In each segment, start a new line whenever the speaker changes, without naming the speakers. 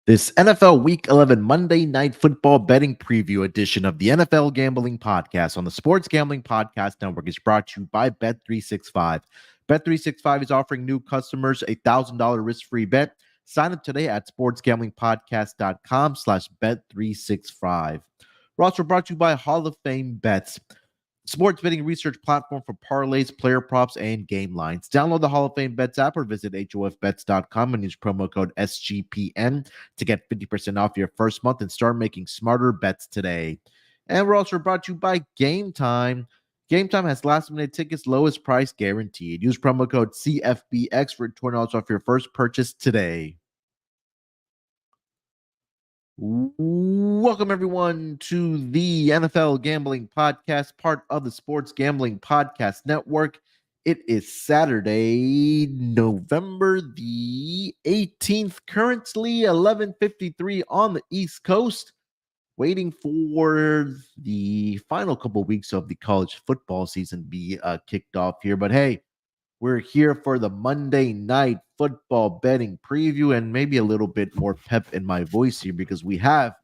This NFL Week 11 Monday Night Football betting preview edition of the NFL Gambling Podcast on the Sports Gambling Podcast Network is brought to you by Bet365. Bet365 is offering new customers a $1,000 risk-free bet. Sign up today at sportsgamblingpodcast.com/bet365. We're also brought to you by Hall of Fame Bets, sports betting research platform for parlays, player props, and game lines. Download the Hall of Fame Bets app or visit hofbets.com and use promo code SGPN to get 50% off your first month and start making smarter bets today. And we're also brought to you by Game Time. Game Time has last-minute tickets, lowest price guaranteed. Use promo code CFBX for $20 off your first purchase today. Welcome, everyone, to the NFL Gambling Podcast, part of the Sports Gambling Podcast Network. It is Saturday, November the 18th, currently 11:53 on the East Coast, waiting for the final couple weeks of the college football season to be kicked off here. But hey, we're here for the Monday Night Football betting preview and maybe a little bit more pep in my voice here because we have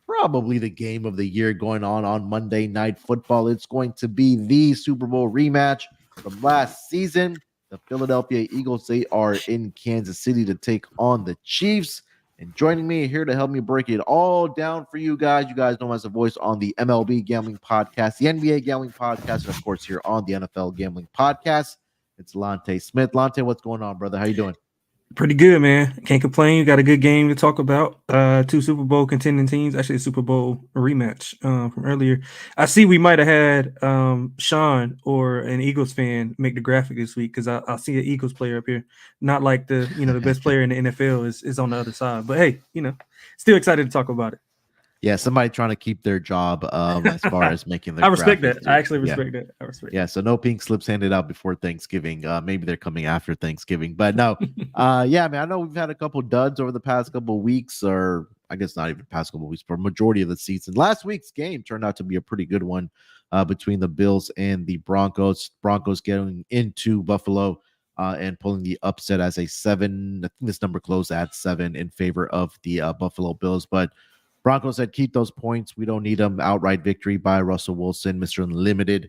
probably the game of the year going on Monday Night Football. It's going to be the Super Bowl rematch from last season. The Philadelphia Eagles, they are in Kansas City to take on the Chiefs. And joining me here to help me break it all down for you guys know me as a voice on the MLB Gambling Podcast, the NBA Gambling Podcast, and of course here on the NFL Gambling Podcast. It's Lonte Smith. Lonte, what's going on, brother? How you doing?
Pretty good, man. Can't complain. You got a good game to talk about. Two Super Bowl contending teams. Actually, a Super Bowl rematch from earlier. I see we might have had Sean or an Eagles fan make the graphic this week because I see an Eagles player up here. Not like the best player in the NFL is on the other side. But hey, still excited to talk about it.
Yeah, somebody trying to keep their job as far as making their
I respect that. I actually respect that. I respect
that. So no pink slips handed out before Thanksgiving. Maybe they're coming after Thanksgiving. But no, yeah, man, I know we've had a couple duds over the past couple of weeks, or I guess not even past couple of weeks, for a majority of the season. Last week's game turned out to be a pretty good one between the Bills and the Broncos. Broncos getting into Buffalo and pulling the upset as a 7. I think this number closed at 7 in favor of the Buffalo Bills. But Broncos said, keep those points. We don't need them. Outright victory by Russell Wilson, Mr. Unlimited,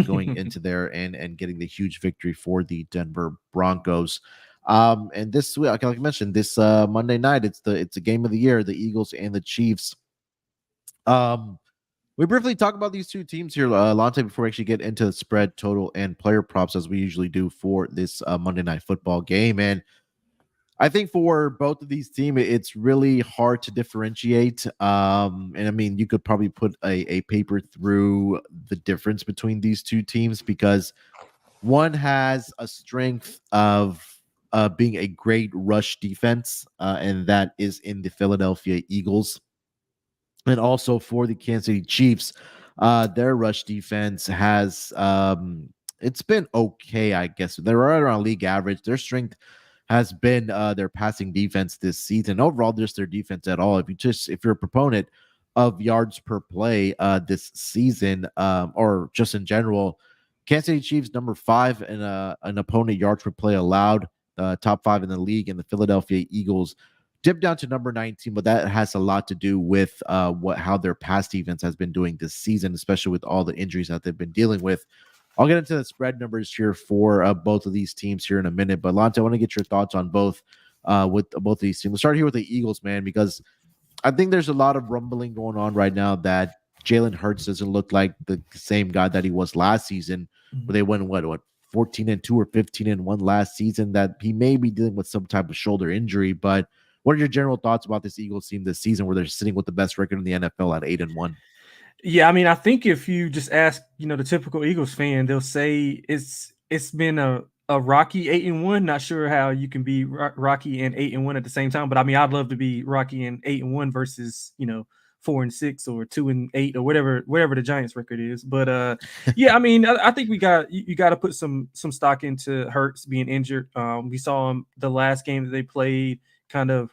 going into there and getting the huge victory for the Denver Broncos. And this, like I mentioned, this Monday night, it's a game of the year, the Eagles and the Chiefs. We briefly talk about these two teams here, Lonte, before we actually get into the spread, total, and player props, as we usually do for this Monday Night Football game. And I think for both of these teams, it's really hard to differentiate. And I mean, you could probably put a paper through the difference between these two teams because one has a strength of being a great rush defense, and that is in the Philadelphia Eagles. And also for the Kansas City Chiefs, their rush defense has it's been okay, I guess. They're right around league average. Their strength has been their passing defense this season. Overall, just their defense at all. If you're a proponent of yards per play this season, or just in general, Kansas City Chiefs number 5 in an opponent yards per play allowed, top 5 in the league, and the Philadelphia Eagles dipped down to number 19, but that has a lot to do with how their pass defense has been doing this season, especially with all the injuries that they've been dealing with. I'll get into the spread numbers here for both of these teams here in a minute. But, Lonte, I want to get your thoughts on both with both of these teams. We'll start here with the Eagles, man, because I think there's a lot of rumbling going on right now that Jalen Hurts doesn't look like the same guy that he was last season, where they went, 14-2 or 15-1 last season, that he may be dealing with some type of shoulder injury. But what are your general thoughts about this Eagles team this season, where they're sitting with the best record in the NFL at 8-1?
Yeah, I mean, I think if you just ask, the typical Eagles fan, they'll say it's been a rocky 8-1. Not sure how you can be rocky and 8-1 at the same time, but I mean, I'd love to be rocky and 8-1 versus 4-6 or 2-8 or whatever the Giants record is. But yeah, I mean, I think you got to put some stock into Hurts being injured. We saw him the last game that they played, kind of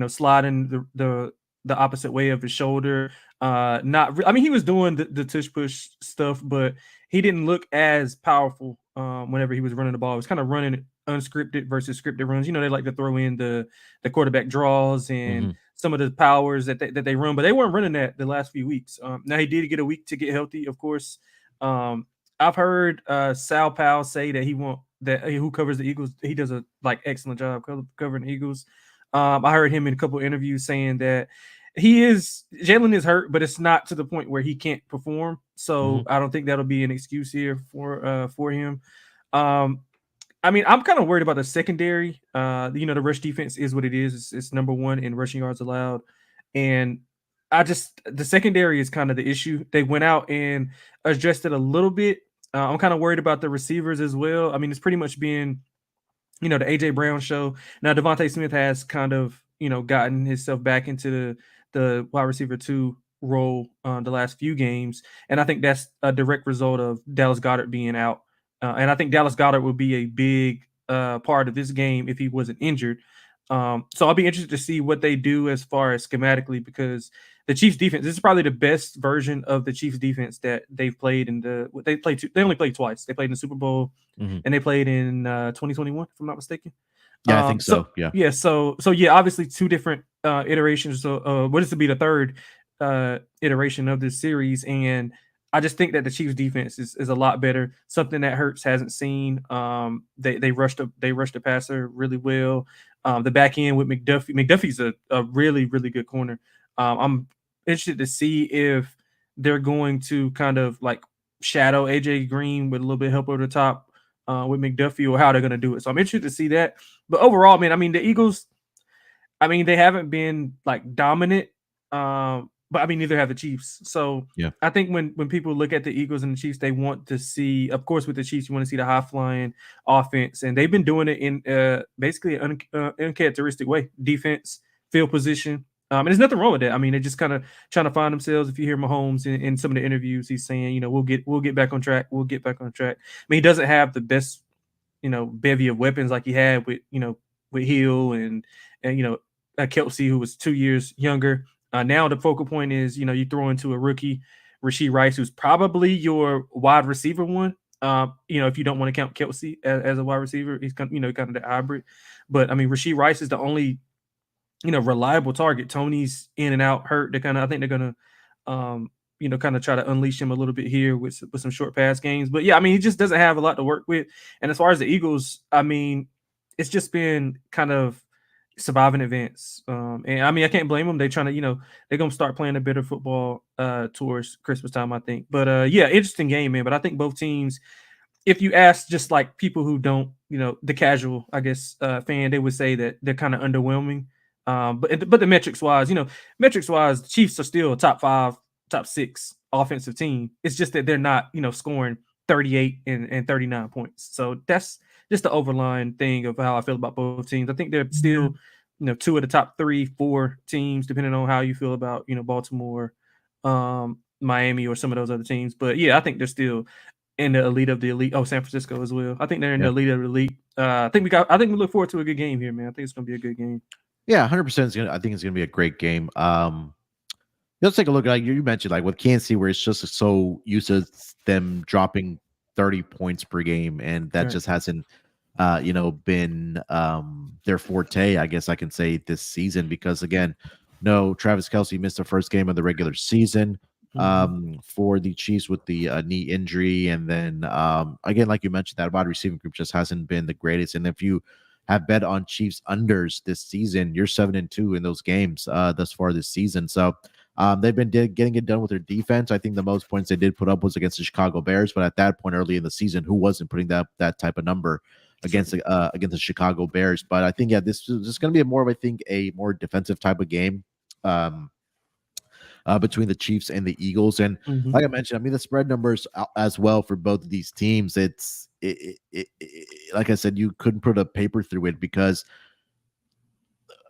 sliding the opposite way of his shoulder. I mean, he was doing the tush push stuff, but he didn't look as powerful whenever he was running the ball. It was kind of running unscripted versus scripted runs. They like to throw in the quarterback draws and some of the powers that they run, but they weren't running that the last few weeks. Now he did get a week to get healthy, of course. I've heard Sal Powell say that who covers the Eagles, he does a excellent job covering the Eagles. I heard him in a couple of interviews saying that Jalen is hurt, but it's not to the point where he can't perform. So I don't think that'll be an excuse here for him. I mean, I'm kind of worried about the secondary. The rush defense is what it is. It's number one in rushing yards allowed. And the secondary is kind of the issue. They went out and adjusted a little bit. I'm kind of worried about the receivers as well. I mean, it's pretty much been, the AJ Brown show. Now, Devontae Smith has kind of, gotten himself back into the wide receiver 2 role the last few games. And I think that's a direct result of Dallas Goedert being out. And I think Dallas Goedert would be a big part of this game if he wasn't injured. So I'll be interested to see what they do as far as schematically, because the Chiefs defense, this is probably the best version of the Chiefs defense that they've played they only played twice. They played in the Super Bowl and they played in 2021, if I'm not mistaken.
Yeah, I think so.
Yeah. So yeah, obviously two different iterations. So what is to be the third iteration of this series? And I just think that the Chiefs defense is a lot better. Something that Hurts hasn't seen. They rushed the passer really well. The back end with McDuffie. McDuffie's a really, really good corner. I'm interested to see if they're going to kind of shadow AJ Green with a little bit of help over the top with McDuffie, or how they're going to do it. So I'm interested to see that. But overall, man, I mean, the Eagles, I mean, they haven't been dominant, but I mean, neither have the Chiefs. So
yeah,
I think when people look at the Eagles and the Chiefs, they want to see, of course, with the Chiefs, you want to see the high flying offense, and they've been doing it in basically an uncharacteristic way: defense, field position. And there's nothing wrong with that. I mean, they're just kind of trying to find themselves. If you hear Mahomes in some of the interviews, he's saying, we'll get back on track. We'll get back on track. I mean, he doesn't have the best, bevy of weapons like he had with Hill and Kelsey, who was 2 years younger. Now the focal point is, you throw into a rookie, Rashee Rice, who's probably your wide receiver one. If you don't want to count Kelsey as a wide receiver, he's kind of the hybrid. But I mean, Rashee Rice is the only reliable target. Tony's in and out, hurt. I think they're gonna kind of try to unleash him a little bit here with some short pass games. But yeah, I mean, he just doesn't have a lot to work with. And as far as the Eagles, I mean, it's just been kind of surviving advance. And I mean, I can't blame them. They're trying to, they're gonna start playing a better football towards Christmas time, I think. But yeah, interesting game, man. But I think both teams, if you ask just people who don't, the casual, I guess, fan, they would say that they're kind of underwhelming. But the metrics wise, the Chiefs are still a top 5, top 6 offensive team. It's just that they're not, scoring 38 and 39 points. So that's just the overlying thing of how I feel about both teams. I think they're still, 2 of the top 3, 4 teams, depending on how you feel about, Baltimore, Miami, or some of those other teams. But yeah, I think they're still in the elite of the elite. Oh, San Francisco as well. I think they're in the elite of the elite. I think we look forward to a good game here, man. I think it's gonna be a good game.
Yeah, 100%. I think it's gonna be a great game. Let's take a look at you mentioned with Kansas City, where it's just so used to them dropping 30 points per game, and that just hasn't been their forte, I guess I can say, this season, because again, no, Travis Kelce missed the first game of the regular season for the Chiefs with the knee injury, and then again, like you mentioned, that wide receiving group just hasn't been the greatest. And if you have bet on Chiefs unders this season, you're 7-2 in those games thus far this season. So They've been getting it done with their defense. I think the most points they did put up was against the Chicago Bears, but at that point early in the season, who wasn't putting that type of number against the Chicago Bears? But I think this is going to be more of a more defensive type of game. Um, between the Chiefs and the Eagles. And like I mentioned, I mean, the spread numbers as well for both of these teams, like I said, you couldn't put a paper through it because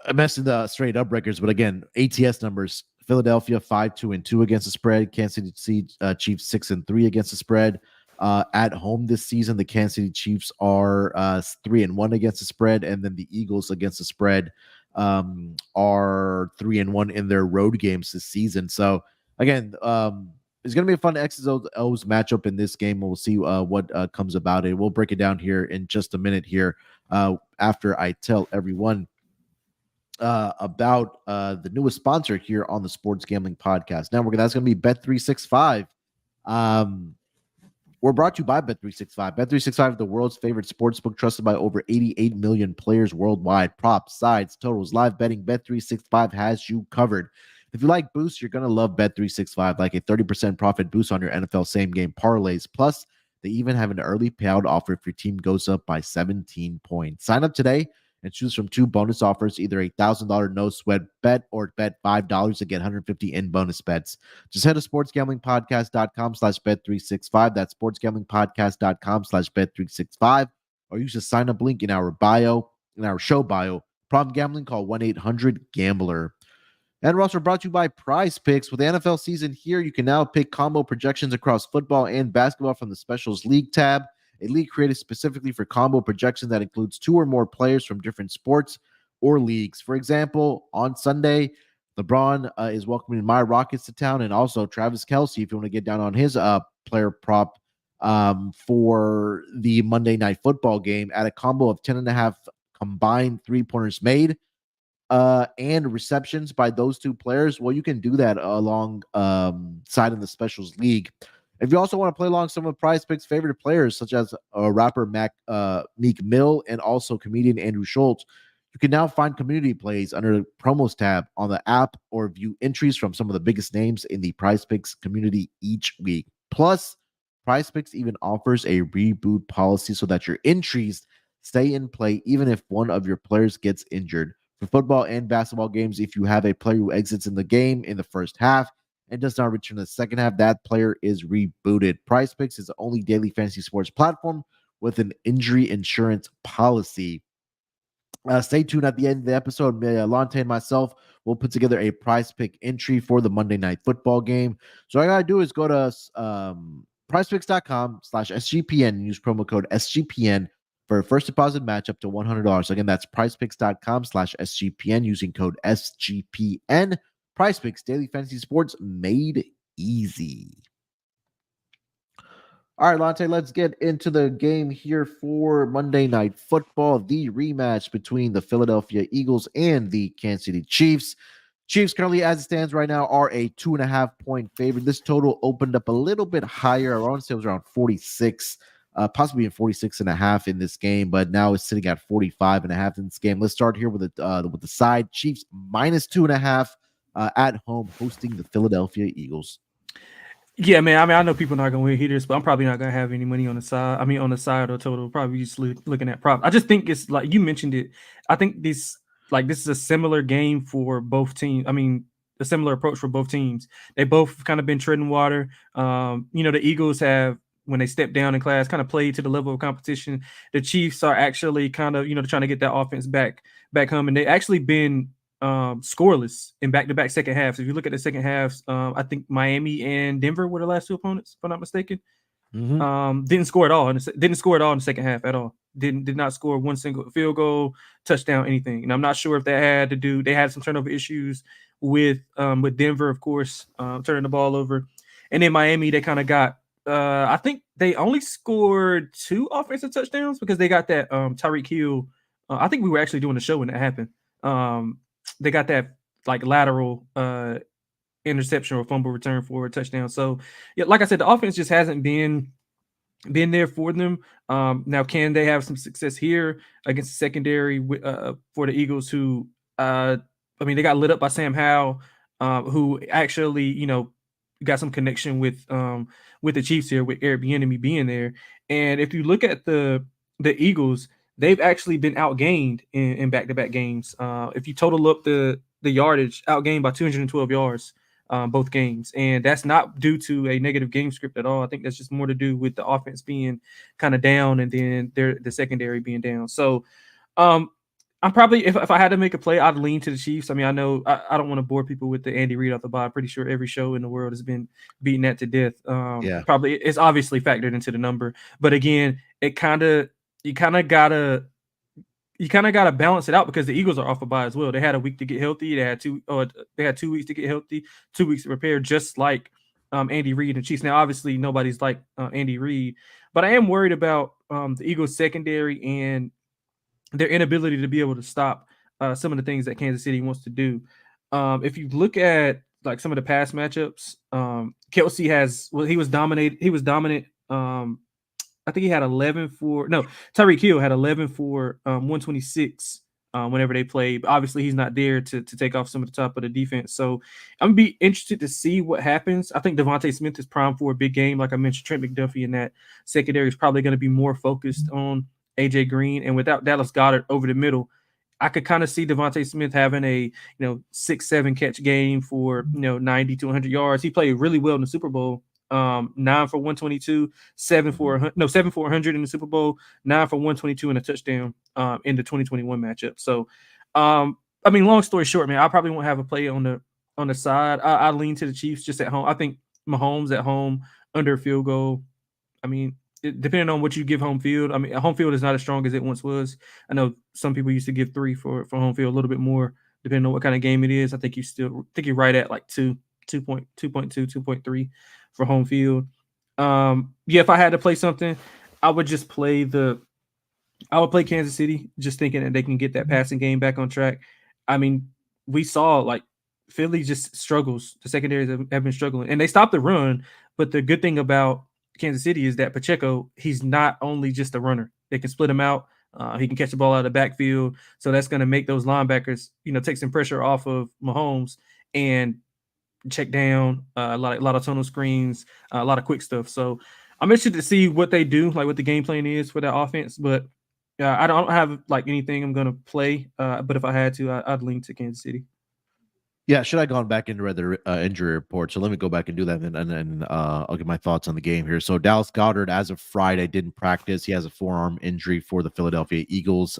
I mentioned the straight up records, but again, ATS numbers: Philadelphia 5-2-2 against the spread, Kansas City Chiefs 6-3 against the spread. At home this season, the Kansas City Chiefs are 3-1 against the spread, and then the Eagles against the spread are 3-1 in their road games this season. So again, it's going to be a fun X's O's matchup in this game. We'll see what comes about it. We'll break it down here in just a minute here after I tell everyone about the newest sponsor here on the Sports Gambling Podcast Network. That's going to be Bet365. We're brought to you by Bet365. Bet365 the world's favorite sportsbook, trusted by over 88 million players worldwide. Props, sides, totals, live betting. Bet365 has you covered. If you like boosts, you're going to love Bet365, like a 30% profit boost on your NFL same-game parlays. Plus, they even have an early payout offer if your team goes up by 17 points. Sign up today and choose from two bonus offers, either a $1,000 no sweat bet or bet $5 to get 150 in bonus bets. Just head to sportsgamblingpodcast.com/bet365. That's sportsgamblingpodcast.com/bet365, or use the sign up link in our show bio. Problem gambling, call 1-800-GAMBLER. And we're also brought to you by PrizePicks. With the NFL season here, you can now pick combo projections across football and basketball from the Specials League tab, a league created specifically for combo projection that includes two or more players from different sports or leagues. For example, on Sunday, LeBron is welcoming my Rockets to town, and also Travis Kelce, if you want to get down on his player prop for the Monday Night Football game, at a combo of 10.5 combined three-pointers made and receptions by those two players. Well, you can do that alongside in the Specials League. If you also want to play along some of PrizePicks' favorite players, such as rapper Meek Mill and also comedian Andrew Schultz, you can now find community plays under the promos tab on the app or view entries from some of the biggest names in the PrizePicks community each week. Plus, PrizePicks even offers a reboot policy so that your entries stay in play even if one of your players gets injured. For football and basketball games, if you have a player who exits in the game in the first half and does not return in the second half, that player is rebooted. PrizePicks is the only daily fantasy sports platform with an injury insurance policy. Stay tuned at the end of the episode. Lonte and myself will put together a PrizePick entry for the Monday Night Football game. So all I got to do is go to prizepicks.com/SGPN and use promo code SGPN for a first deposit match up to $100. Again, that's prizepicks.com/SGPN using code SGPN. PrizePicks, daily fantasy sports made easy. All right, Lonte, let's get into the game here for Monday Night Football, the rematch between the Philadelphia Eagles and the Kansas City Chiefs. Chiefs currently, as it stands right now, are a 2.5-point favorite. This total opened up a little bit higher. I want to say it was around 46, possibly in 46.5 in this game, but now it's sitting at 45.5 in this game. Let's start here with the side. Chiefs -2.5 at home, hosting the Philadelphia Eagles.
Yeah, man. I mean, I know people are not going to hear this, but I'm probably not going to have any money on the side. I mean, on the side or total, probably just looking at prop. I just think it's like you mentioned it. I think this is a similar game for both teams. I mean, a similar approach for both teams. They both kind of been treading water. The Eagles have, when they step down in class, kind of played to the level of competition. The Chiefs are actually kind of, trying to get that offense back home, and they actually been scoreless in back-to-back second halves. If you look at the second halves, I think Miami and Denver were the last two opponents, if I'm not mistaken. Didn't score at all. Didn't score at all in the second half at all. Did not score one single field goal, touchdown, anything. And I'm not sure if that had to do. They had some turnover issues with Denver, of course, turning the ball over, and then Miami, they kind of got. I think they only scored 2 offensive touchdowns because they got that Tyreek Hill. I think we were actually doing the show when that happened. They got that like lateral interception or fumble return for a touchdown. So yeah, like I said, the offense just hasn't been there for them. Now, can they have some success here against the secondary for the Eagles who they got lit up by Sam Howell who actually, got some connection with the Chiefs here, with Eric Bieniemy being there. And if you look at the Eagles, they've actually been outgained in back-to-back games. If you total up the yardage, outgained by 212 yards both games, and that's not due to a negative game script at all. I think that's just more to do with the offense being kind of down, and then the secondary being down. So, um, I'm probably, if I had to make a play, I'd lean to the Chiefs. I mean, I know I don't want to bore people with the Andy Reid off the bat. I'm pretty sure every show in the world has been beating that to death.
Yeah.
Probably it's obviously factored into the number, but again, it kind of you kind of gotta balance it out because the Eagles are off a bye as well. They had a week to get healthy. They had 2 weeks to get healthy, 2 weeks to prepare, just like Andy Reid and Chiefs. Now, obviously, nobody's like Andy Reid, but I am worried about the Eagles secondary and their inability to be able to stop some of the things that Kansas City wants to do. If you look at like some of the past matchups, Kelsey he was dominated. He was dominant. I think he had 11 for no, Tyreek Hill had 11 for 126 whenever they played. But obviously, he's not there to take off some of the top of the defense. So I'm gonna be interested to see what happens. I think Devontae Smith is primed for a big game. Like I mentioned, Trent McDuffie in that secondary is probably going to be more focused on AJ Green, and without Dallas Goedert over the middle, I could kind of see Devontae Smith having a 6-7 catch game for 90 to 100 yards. He played really well in the Super Bowl. 9 for 122, 7 for 100 in the Super Bowl, 9 for 122 and a touchdown in the 2021 matchup. So, I mean, long story short, man, I probably won't have a play on the side. I lean to the Chiefs just at home. I think Mahomes at home under a field goal. I mean, depending on what you give home field. I mean, home field is not as strong as it once was. I know some people used to give 3 for home field, a little bit more, depending on what kind of game it is. I think you're right at like 2.2, 2.3 for home field. Yeah, if I had to play something, I would play Kansas City, just thinking that they can get that passing game back on track. I mean, we saw like Philly just struggles. The secondaries have been struggling, and they stopped the run. But the good thing about Kansas City is that Pacheco, he's not only just a runner. They can split him out. He can catch the ball out of the backfield. So that's going to make those linebackers, take some pressure off of Mahomes and check down, a lot of tunnel screens, a lot of quick stuff. So I'm interested to see what they do, like what the game plan is for that offense. But I don't have like anything I'm going to play. But if I had to, I'd lean to Kansas City.
Yeah, should I gone back and read the injury report? So let me go back and do that, and then I'll give my thoughts on the game here. So Dallas Goedert, as of Friday, didn't practice. He has a forearm injury for the Philadelphia Eagles.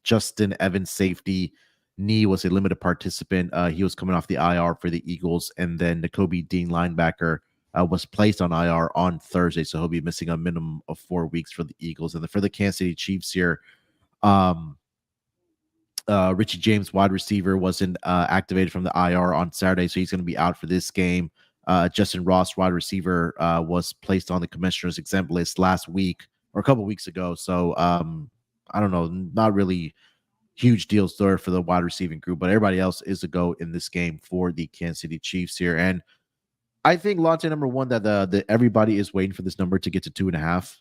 Justin Evans, safety, knee, was a limited participant. He was coming off the IR for the Eagles, and then Nakobe Dean, linebacker, was placed on IR on Thursday, so he'll be missing a minimum of 4 weeks for the Eagles. And then for the Kansas City Chiefs here, Richie James, wide receiver, wasn't activated from the IR on Saturday, so he's going to be out for this game. Justin Ross, wide receiver, was placed on the commissioner's exempt list last week or a couple weeks ago. So I don't know, not really huge deals there for the wide receiving group, but everybody else is a go in this game for the Kansas City Chiefs here. And I think Lonte, number one, that the everybody is waiting for this number to get to 2.5.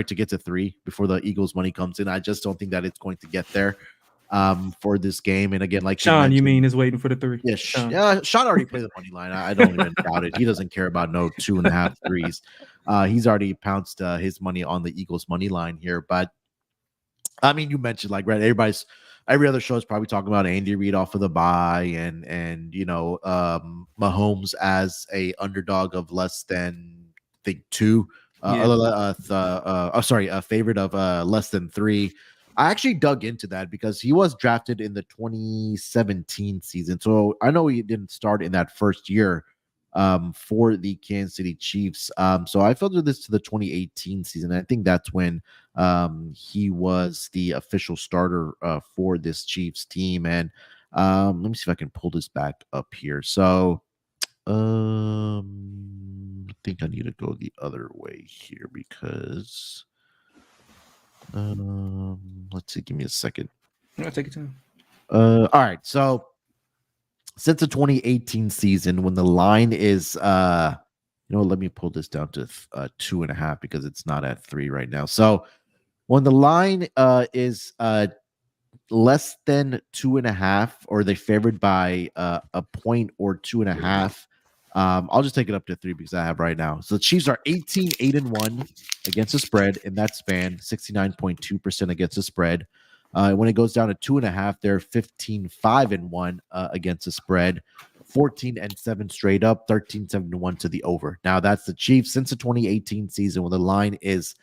To get to 3 before the Eagles money comes in. I just don't think that it's going to get there for this game. And again, like
Sean, you mean is waiting for the 3?
Yeah, Sean already played the money line. I don't even doubt it. He doesn't care about no 2.5 threes. He's already pounced his money on the Eagles money line here. But I mean, you mentioned like right, every other show is probably talking about Andy Reid off of the bye and Mahomes as a underdog of less than I think 2. A favorite of less than 3. I actually dug into that because he was drafted in the 2017 season. So I know he didn't start in that first year for the Kansas City Chiefs. So I filtered this to the 2018 season. I think that's when he was the official starter for this Chiefs team. And let me see if I can pull this back up here. So I think I need to go the other way here because let's see, give me a second.
I'll take it to
all right, so since the 2018 season, when the line is let me pull this down to 2.5 because it's not at 3 right now. So when the line is less than 2.5, or they favored by a point or 2.5. I'll just take it up to 3 because I have right now. So the Chiefs are 18-8-1 against the spread in that span, 69.2% against the spread. When it goes down to 2.5, they're 15-5-1 against the spread, 14-7 straight up, 13-7-1 to the over. Now that's the Chiefs since the 2018 season when the line is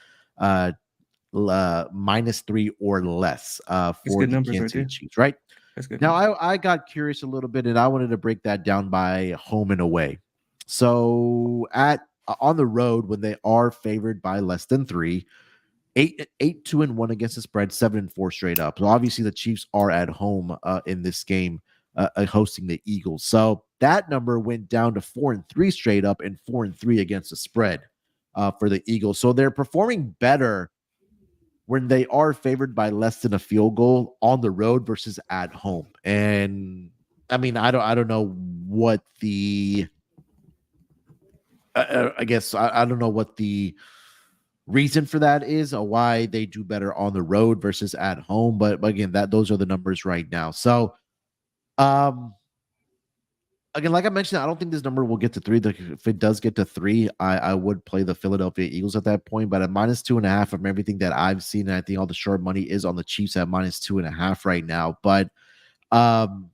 -3 or less
It's
for
good
the
numbers right
Kansas City
there.
Chiefs, right?
That's good
Now,
numbers.
I got curious a little bit, and I wanted to break that down by home and away. So, at on the road, when they are favored by less than 3, 8-2-1 against the spread, 7-4 straight up. So, obviously, the Chiefs are at home in this game, hosting the Eagles. So that number went down to 4-3 straight up and 4-3 against the spread for the Eagles. So they're performing better when they are favored by less than a field goal on the road versus at home. And I mean, I don't know what the I guess I don't know what the reason for that is, or why they do better on the road versus at home. But again, that those are the numbers right now. So um again, like I mentioned, I don't think this number will get to 3. If it does get to 3, I would play the Philadelphia Eagles at that point. But at -2.5, from everything that I've seen, and I think all the short money is on the Chiefs at -2.5 right now. But um,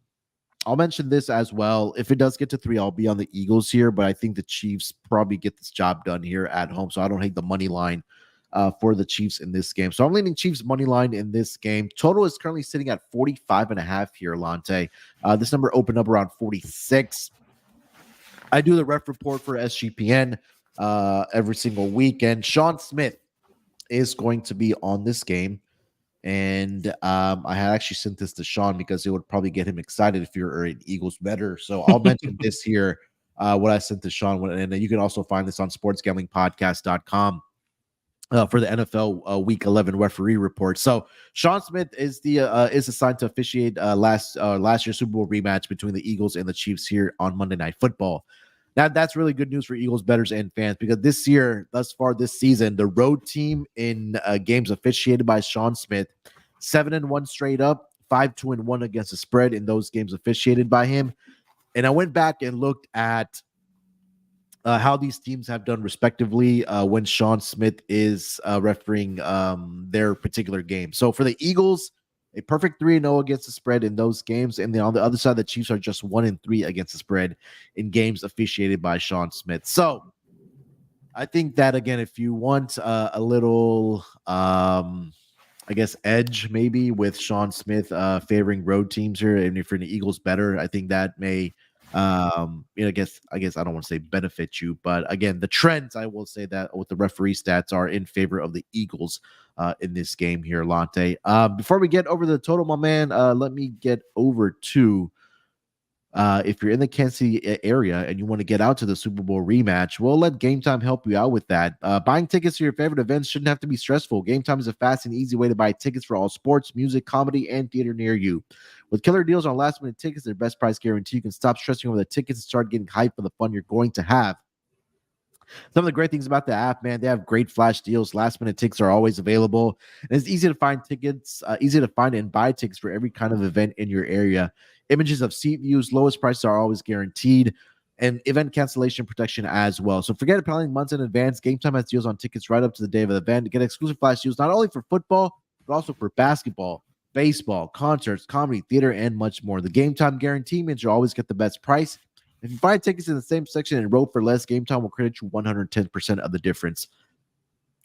I'll mention this as well. If it does get to 3, I'll be on the Eagles here. But I think the Chiefs probably get this job done here at home. So I don't hate the money line for the Chiefs in this game. So I'm leaning Chiefs money line in this game. Total is currently sitting at 45.5 here, Lonte. This number opened up around 46. I do the ref report for SGPN every single week, and Sean Smith is going to be on this game. And I had actually sent this to Sean because it would probably get him excited if you're an Eagles bettor. So I'll mention this here, what I sent to Sean. And you can also find this on sportsgamblingpodcast.com. For the NFL Week 11 referee report. So Sean Smith is assigned to officiate last year's Super Bowl rematch between the Eagles and the Chiefs here on Monday Night Football. Now that's really good news for Eagles bettors and fans, because this year, thus far this season, the road team in games officiated by Sean Smith, 7-1 straight up, 5-2-1 against the spread in those games officiated by him. And I went back and looked at how these teams have done respectively when Sean Smith is refereeing their particular game. So for the Eagles, a perfect 3-0 against the spread in those games. And then on the other side, the Chiefs are just 1-3 against the spread in games officiated by Sean Smith. So I think that, again, if you want a little, I guess, edge maybe with Sean Smith favoring road teams here, and if you're an Eagles better, I think that may I guess I don't want to say benefit you, but again, the trends, I will say that with the referee stats, are in favor of the Eagles in this game here, Lonte. Before we get over the total, my man, let me get over to if you're in the Kansas City area and you want to get out to the Super Bowl rematch, we'll let Game Time help you out with that. Buying tickets to your favorite events shouldn't have to be stressful. Game Time is a fast and easy way to buy tickets for all sports, music, comedy, and theater near you. With killer deals on last-minute tickets, their best price guarantee, you can stop stressing over the tickets and start getting hyped for the fun you're going to have. Some of the great things about the app, man, they have great flash deals. Last minute tickets are always available. And it's easy to find tickets, easy to find and buy tickets for every kind of event in your area. Images of seat views, lowest prices are always guaranteed, and event cancellation protection as well. So forget planning months in advance. Game Time has deals on tickets right up to the day of the event. Get exclusive flash deals not only for football, but also for basketball, baseball, concerts, comedy, theater, and much more. The Game Time guarantee means you always get the best price. If you find tickets in the same section and enroll for less, Game Time will credit you 110% of the difference.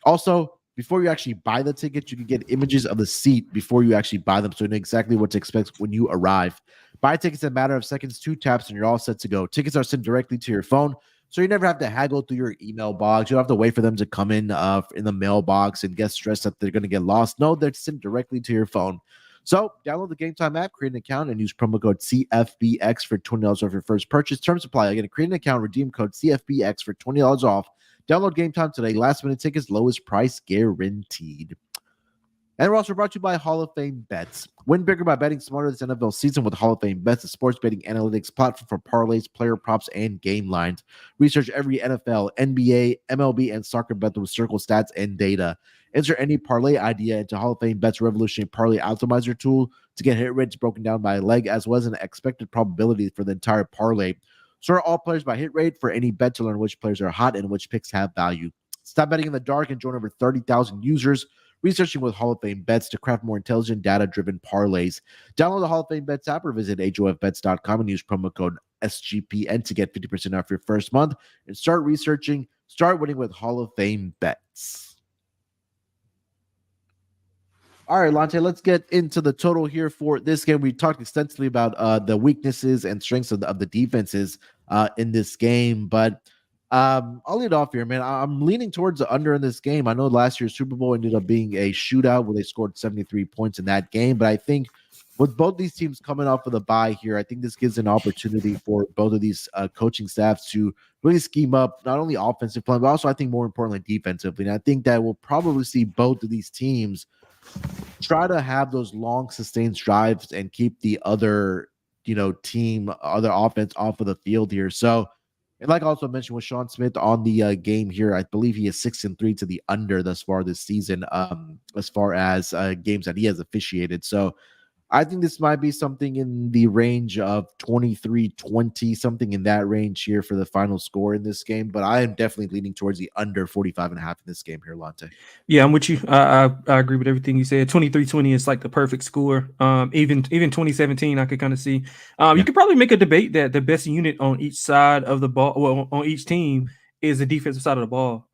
Also, before you actually buy the ticket, you can get images of the seat before you actually buy them, so you know exactly what to expect when you arrive. Buy tickets in a matter of seconds, 2 taps, and you're all set to go. Tickets are sent directly to your phone, so you never have to haggle through your email box. You don't have to wait for them to come in the mailbox and get stressed that they're going to get lost. No, they're sent directly to your phone. So download the Game Time app, create an account, and use promo code CFBX for $20 off your first purchase. Terms apply. Again, create an account, redeem code CFBX for $20 off. Download Game Time today. Last minute tickets, lowest price guaranteed. And we're also brought to you by Hall of Fame Bets. Win bigger by betting smarter this NFL season with Hall of Fame Bets, the sports betting analytics platform for parlays, player props, and game lines. Research every NFL, NBA, MLB, and soccer bet with circle stats and data. Enter any parlay idea into Hall of Fame Bets revolutionary parlay optimizer tool to get hit rates broken down by leg, as well as an expected probability for the entire parlay. Sort all players by hit rate for any bet to learn which players are hot and which picks have value. Stop betting in the dark and join over 30,000 users researching with Hall of Fame bets to craft more intelligent, data-driven parlays. Download the Hall of Fame bets app or visit HOFBets.com and use promo code SGPN to get 50% off your first month and start researching, start winning with Hall of Fame bets. All right, Lonte, let's get into the total here for this game. We talked extensively about the weaknesses and strengths of the defenses in this game, but I'll lead off here, man. I'm leaning towards the under in this game. I know last year's Super Bowl ended up being a shootout where they scored 73 points in that game, but I think with both these teams coming off of the bye here, I think this gives an opportunity for both of these coaching staffs to really scheme up not only offensive play, but also I think more importantly defensively. And I think that we'll probably see both of these teams try to have those long sustained drives and keep the other team, other offense off of the field here. So, and like I also mentioned with Sean Smith on the game here, I believe he is 6-3 to the under thus far this season, as far as games that he has officiated. So I think this might be something in the range of 23-20, something in that range here for the final score in this game. But I am definitely leaning towards the under 45.5 in this game here, Lonte.
Yeah, I'm with you. I agree with everything you said. 23-20 is like the perfect score. Even 2017, I could kind of see. You could probably make a debate that the best unit on each side of the ball, well, on each team, is the defensive side of the ball.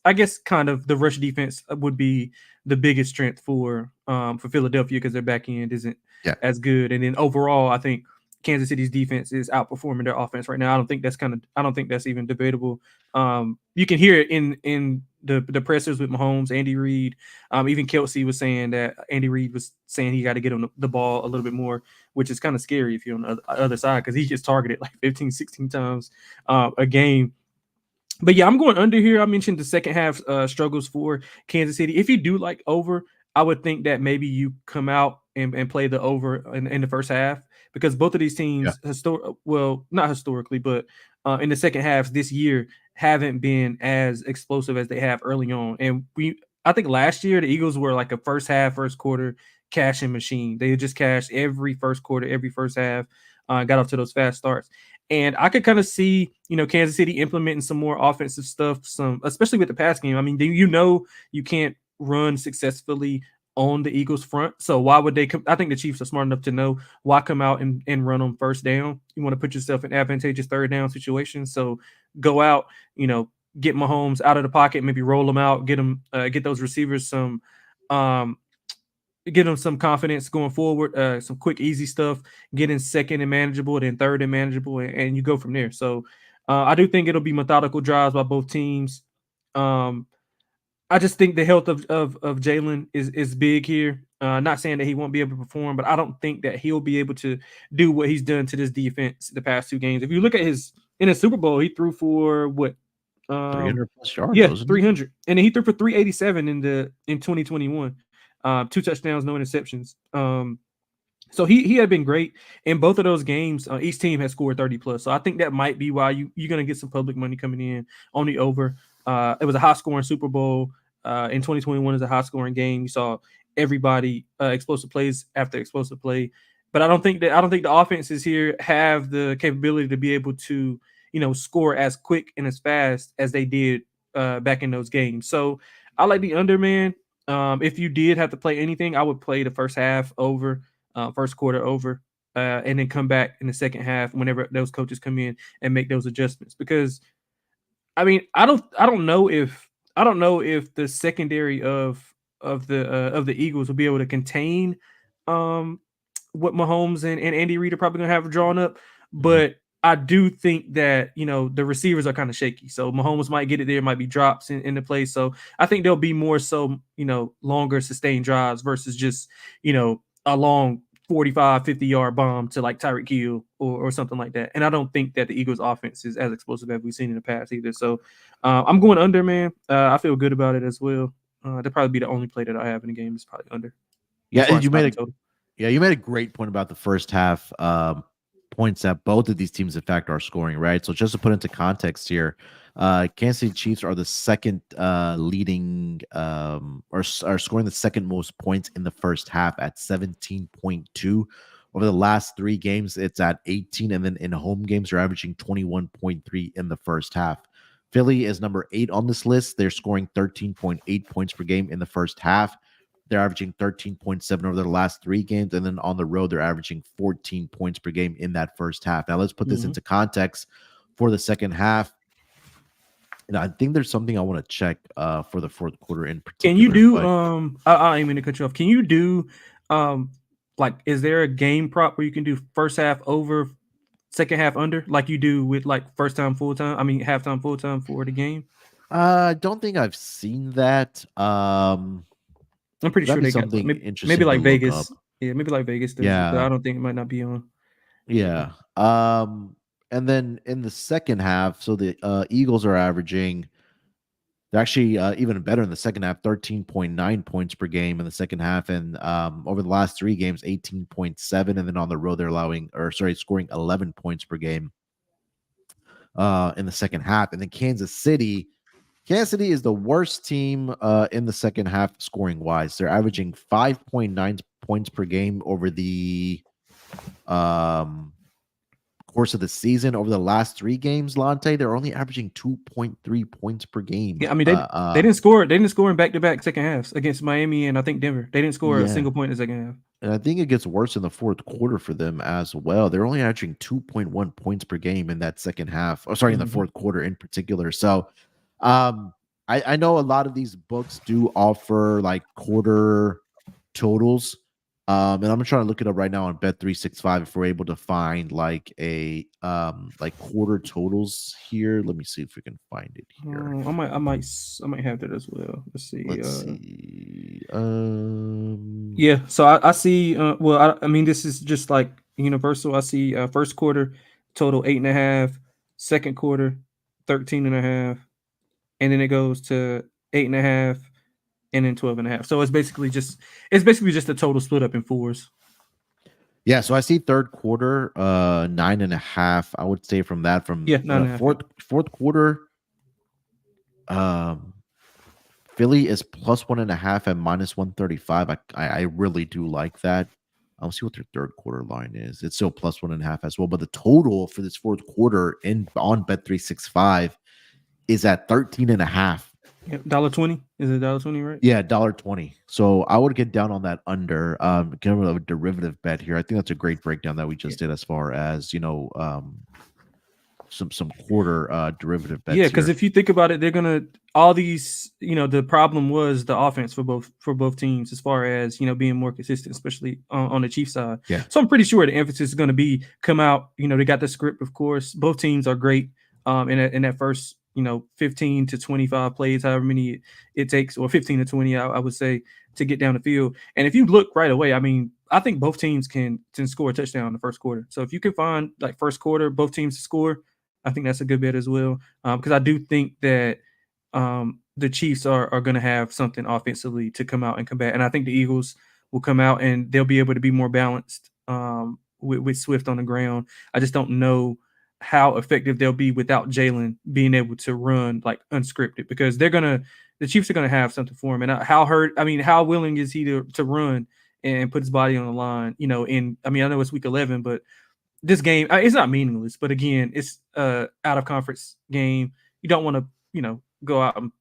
I guess kind of the rush defense would be the biggest strength for Philadelphia because their back end isn't as good. And then overall, I think Kansas City's defense is outperforming their offense right now. I don't think that's even debatable. You can hear it in the pressers with Mahomes, Andy Reid. Even Kelsey was saying that Andy Reid was saying he got to get him the ball a little bit more, which is kind of scary if you're on the other side because he gets targeted like 15, 16 times a game. But yeah, I'm going under here. I mentioned the second half struggles for Kansas City. If you do like over, I would think that maybe you come out and play the over in the first half because both of these teams, not historically, but in the second half this year, haven't been as explosive as they have early on. And I think last year the Eagles were like a first quarter cashing machine. They just cashed every first quarter, every first half, got off to those fast starts. And I could kind of see, Kansas City implementing some more offensive stuff, especially with the pass game. I mean, you can't run successfully on the Eagles front. So why would they I think the Chiefs are smart enough to know why come out and run on first down. You want to put yourself in advantageous third down situations. So go out, get Mahomes out of the pocket, maybe roll them out, get those receivers get them some confidence going forward, some quick, easy stuff, get in second and manageable, then third and manageable, and you go from there. So I do think it'll be methodical drives by both teams. I just think the health of Jalen is big here. Not saying that he won't be able to perform, but I don't think that he'll be able to do what he's done to this defense the past two games. If you look at in his Super Bowl, he threw for what?
300 plus yards.
300. And then he threw for 387 in 2021. 2 touchdowns, no interceptions. So he had been great in both of those games. Each team has scored 30 plus. So I think that might be why you're going to get some public money coming in on the over. It was a high scoring Super Bowl. In 2021 is a high scoring game. You saw everybody explosive plays after explosive play. But I don't think the offenses here have the capability to be able to, score as quick and as fast as they did back in those games. So I like the under, man. If you did have to play anything, I would play the first half over, first quarter over, and then come back in the second half whenever those coaches come in and make those adjustments. Because, I mean, I don't know if the secondary of the Eagles will be able to contain what Mahomes and Andy Reid are probably gonna have drawn up, but I do think that, the receivers are kind of shaky. So Mahomes might get it there, might be drops in the play. So I think there'll be more so, longer sustained drives versus just, a long 45, 50-yard bomb to like Tyreek Hill or something like that. And I don't think that the Eagles offense is as explosive as we've seen in the past either. So I'm going under, man. I feel good about it as well. That'll probably be the only play that I have in the game is probably under.
Yeah, you made a great point about the first half points that both of these teams in fact are scoring, right? So just to put into context here, Kansas City Chiefs are the second leading or are scoring the second most points in the first half at 17.2. Over the last 3 games, it's at 18, and then in home games, they're averaging 21.3 in the first half. Philly is number 8 on this list. They're scoring 13.8 points per game in the first half. They're averaging 13.7 over their last 3 games, and then on the road, they're averaging 14 points per game in that first half. Now, let's put this into context for the second half. And I think there's something I want to check for the fourth quarter in particular.
Can you do I ain't mean to cut you off. Can you do like, is there a game prop where you can do first half over, second half under, like you do with like first time full time? I mean halftime full time for the game.
I don't think I've seen that.
I'm pretty sure
That'd be
they got
something
maybe
interesting
like
to look up.
Vegas. Yeah, maybe like Vegas does it, but I don't think it might not be on.
Yeah. And then in the second half, so the Eagles are averaging, they're actually even better in the second half, 13.9 points per game in the second half. And over the last 3 games, 18.7. And then on the road, they're scoring 11 points per game in the second half. And then Kansas City is the worst team in the second half scoring wise. They're averaging 5.9 points per game over the course of the season. Over the last 3 games, Lonte, they're only averaging 2.3 points per game.
Yeah, I mean they didn't score. They didn't score in back-to-back second halves against Miami and I think Denver. They didn't score a single point in the second half.
And I think it gets worse in the fourth quarter for them as well. They're only averaging 2.1 points per game in that second half. In the fourth quarter in particular. So I know a lot of these books do offer like quarter totals. And I'm trying to look it up right now on Bet365 if we're able to find like a like quarter totals here. Let me see if we can find it here.
I might have that as well. Let's see. Yeah, so I see. I mean, this is just like universal. I see first quarter total 8.5, second quarter 13.5, and then it goes to 8.5, and then 12.5. So it's basically just a total split up in fours.
Yeah, so I see third quarter 9.5. I would say from fourth quarter. Philly is plus 1.5 at minus 135. I really do like that. I'll see what their third quarter line is. It's still plus 1.5 as well. But the total for this fourth quarter on Bet365 is at 13.5.
$1.20. Is it $1.20, right?
Yeah, $1.20. So I would get down on that under. Kind of a derivative bet here. I think that's a great breakdown that we just did as far as some quarter derivative bets.
Yeah, because if you think about it, they're gonna all these. The problem was the offense for both teams as far as being more consistent, especially on the Chiefs side.
Yeah.
So I'm pretty sure the emphasis is going to be come out. They got the script, of course. Both teams are great in that first 15 to 25 plays, however many it takes, or 15 to 20, I would say, to get down the field. And if you look right away, I mean, I think both teams can score a touchdown in the first quarter. So if you can find like first quarter, both teams to score, I think that's a good bet as well. Because I do think that the Chiefs are going to have something offensively to come out and combat. And I think the Eagles will come out and they'll be able to be more balanced with Swift on the ground. I just don't know how effective they'll be without Jalen being able to run like unscripted, because the Chiefs are going to have something for him. And how willing is he to run and put his body on the line? I know it's week 11, but this game, it's not meaningless, but again, it's out of conference game. You don't want to, go out and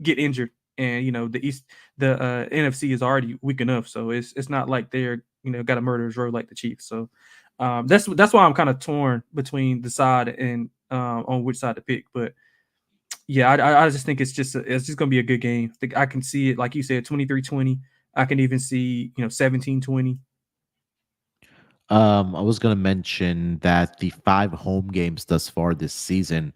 get injured. And the NFC is already weak enough, so it's not like they're got a murderer's row like the Chiefs. So that's why I'm kind of torn between the side and on which side to pick. But yeah, I just think it's just gonna be a good game. I think I can see it, like you said, 23-20. I can even see 17-20.
I was going to mention that the 5 home games thus far this season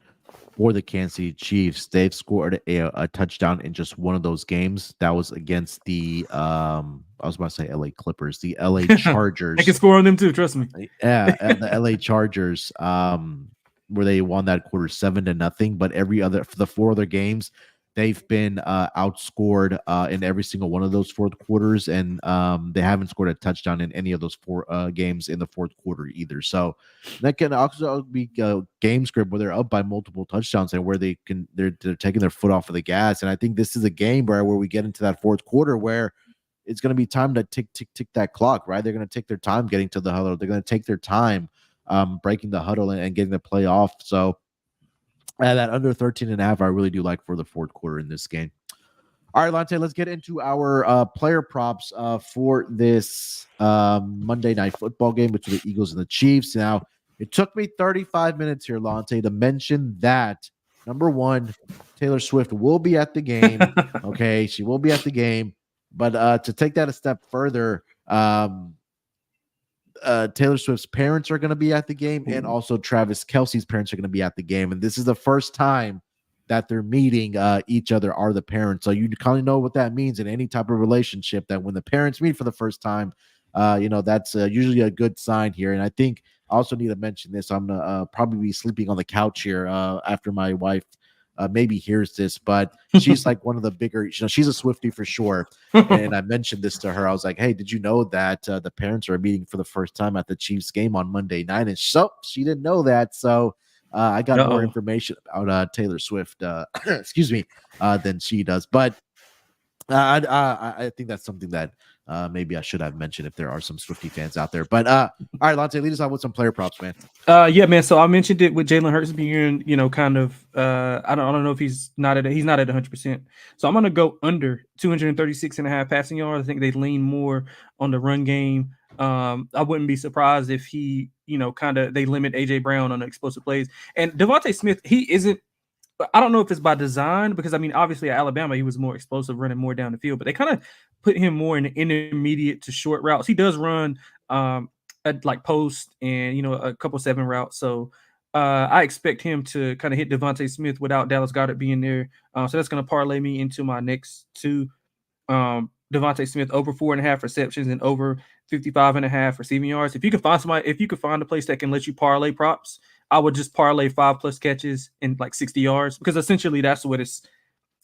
for the Kansas City Chiefs, they've scored a touchdown in just one of those games. That was against the I was about to say LA Clippers, the LA Chargers.
They can score on them too, trust me.
Yeah, the LA Chargers, where they won that quarter 7-0. But for the 4 other games, they've been outscored in every single one of those fourth quarters, and they haven't scored a touchdown in any of those four games in the fourth quarter either. So that can also be game script where they're up by multiple touchdowns and where they're taking their foot off of the gas. And I think this is a game where we get into that fourth quarter where it's going to be time to tick, tick, tick that clock, right? They're going to take their time getting to the huddle. They're going to take their time breaking the huddle and getting the play off. So that under 13 and a half, I really do like for the fourth quarter in this game. All right, Lonte, let's get into our player props for this Monday night football game between the Eagles and the Chiefs. Now, it took me 35 minutes here, Lonte, to mention that, number one, Taylor Swift will be at the game. Okay, she will be at the game. But to take that a step further, Taylor Swift's parents are going to be at the game, and also Travis Kelce's parents are going to be at the game. And this is the first time that they're meeting each other are the parents. So you kind of know what that means in any type of relationship, that when the parents meet for the first time, that's usually a good sign here. And I think I also need to mention this. I'm going to probably be sleeping on the couch here after my wife maybe hears this, but she's like one of the bigger, she's a Swiftie for sure. And I mentioned this to her. I was like, hey, did you know that the parents are meeting for the first time at the Chiefs game on Monday night? And so she didn't know that. So I got more information about Taylor Swift, excuse me, than she does. But I think that's something that maybe I should have mentioned if there are some Swiftie fans out there. But all right, Lonte, lead us on with some player props, man.
Yeah, man. So I mentioned it with Jalen Hurts being, kind of. I don't know if he's not at 100%. So I'm gonna go under 236.5 passing yards. I think they lean more on the run game. I wouldn't be surprised if he, they limit AJ Brown on the explosive plays. And Devontae Smith, he isn't. I don't know if it's by design, because I mean, obviously at Alabama he was more explosive, running more down the field, but they kind of put him more in the intermediate to short routes. He does run at like post and a couple 7 routes. So I expect him to kind of hit Devontae Smith without Dallas Goedert being there. So that's going to parlay me into my next two. Devontae Smith over 4.5 receptions and over 55.5 receiving yards. If you can find a place that can let you parlay props, I would just parlay 5+ catches and like 60 yards, because essentially that's what it's